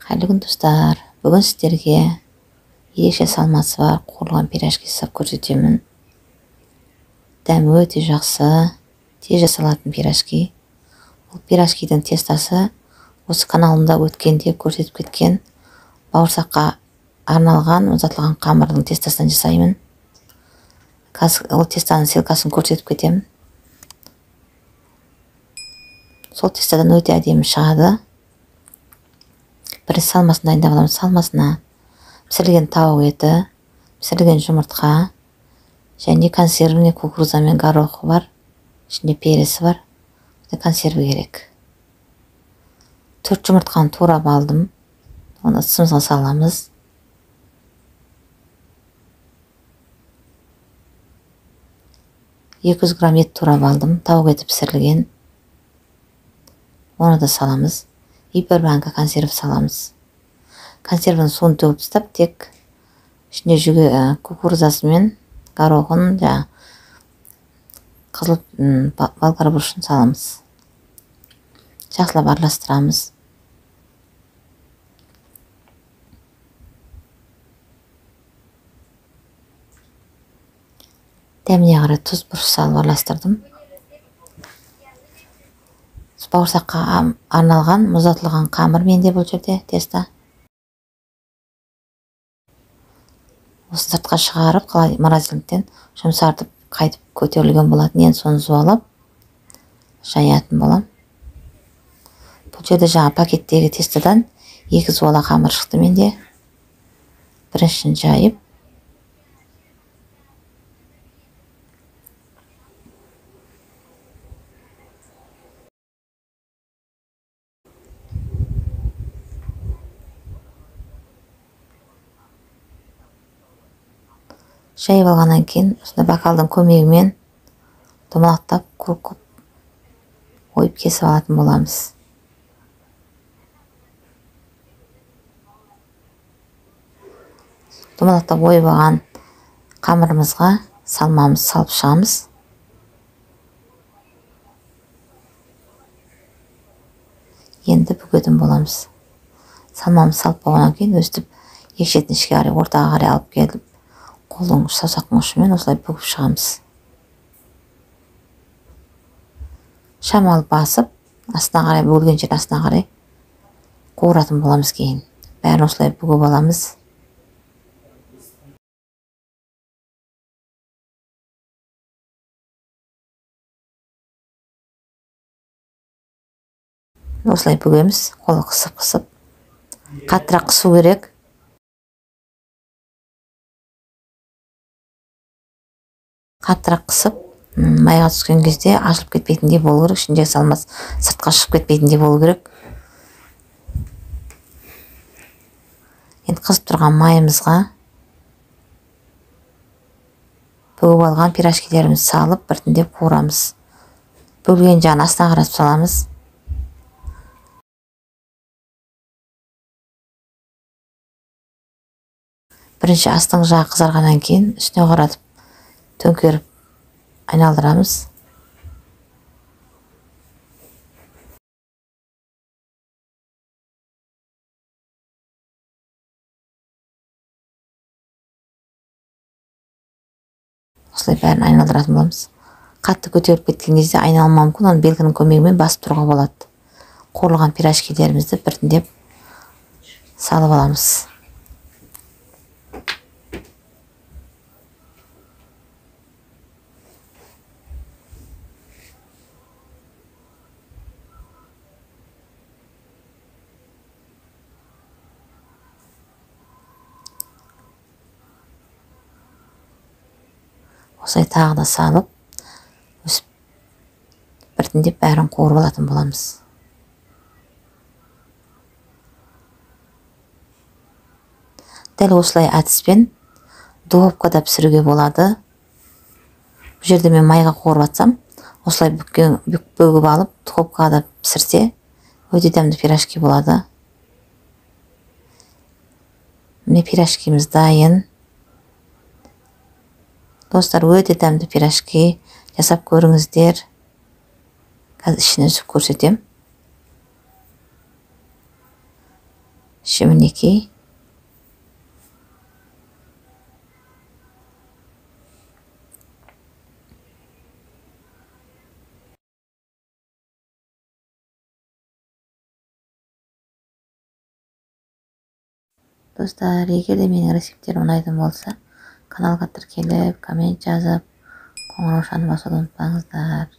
Қайырлы күн достар. Бүгін сіздерге ерекше салмасы бар қуырылған пирожки жасап көрсетемін. Дәмі өте жақсы, тез жасалатын пирожки. Бұл пирожкидің тестасы осы каналымда өткенде көрсетіп кеткен бауырсаққа арналған ұзатылған қамырдың тестасынан жасаймын. Ол тестаның ссылкасын көрсетіп кетемін. Сол тестадан өте әдемі шығады. Бірінші салмасын дайындап аламыз. Салмасына пісірілген тауық еті, пісірілген жұмыртқа және консервный кукуруза мен горохы бар. Ішінде пересі бар. Консерві керек. 4 жұмыртқаны турап алдым. Оны ысымызға саламыз. $200 грамм ет турап алдым. Тауық еті пісірілген. Оны да саламыз. И бір банка консерв саламыз. Консервінің суын төгіп тастап, тек ішіне кукурузасы мен горохын, қызыл болгар бұрышын саламыз. Жақсылап араластырамыз. Дәміне қарай тұз, бұрыш салып араластырдым. Бауырсаққа арналған мұздатылған қамыр менде бұл жерде теста. Осы сыртқа шығарып, морозильниктен жұмсартып, қайтып көтерілген болатын. Енді соны суалап, жаятын болам. Бұл жерде пакеттегі тестадан 2 суала қамыр шықты менде. Біріншісін жайып, жайып алғаннан кейін, осында бокалдың көмегімен домалақтап, көп ойып кесіп алатын боламыз. Домалақтап ойып алған қамырымызға салмамыз салып шығамыз. Енді бүгетін боламыз. Салмамыз салып болғаннан кейін өстіп екі шетін ішке қарай, ортаға қарай алып келіп, қолдың саусақтың ұшымен осылай бүгіп шығамыз. Шамалы басып, астына қарай, бүгілген жер астына қарай қуыратын боламыз кейін. Бәрін осылай бүгіп аламыз. Осылай бүгеміз, қолы қысып. Қаттырақ қысу керек. Қаттырақ қысып, майға түскен кезде ашылып кетпейтіндей болу керек. Ішіндегі салмасы сыртқа шығып кетпейтіндей болу керек. Енді қызып тұрған майымызға бүгіп алған пирожкилерімізді салып, біртіндеп қуырамыз. Бүгілген жағын астына қаратып саламыз. Бірінші астың жағы қызарғаннан кейін үстіне қаратып төңкеріп айналдырамыз. Осылай бәрін айналдыратын боламыз. Қатты көтеріп кеткен кезде айналмауы мүмкін, оны белгінің көмегімен басып тұруға болады. Қуырылған пирожкилерімізді біртіндеп салып аламыз. Осылай тағы да салып, біртіндеп бәрін қуырып алатын боламыз. Дәл осылай әдіспен духовкада пісіруге болады. Бұл жерде мен майға қуырып атсам, осылай бүгіп алып, духовкада пісірсе, өте дәмді пирожки болады. Міне пирожкиміз дайын. Достар, өте дәмді пирожки жасап көріңіздер. Қазір ішін үзіп көрсетем. мінекей. Достар, егер де менің рецепттерім ұнайтын болса, каналға тіркеліп, коммент жазып, қоңыраушаны басуды ұмытпаңыздар.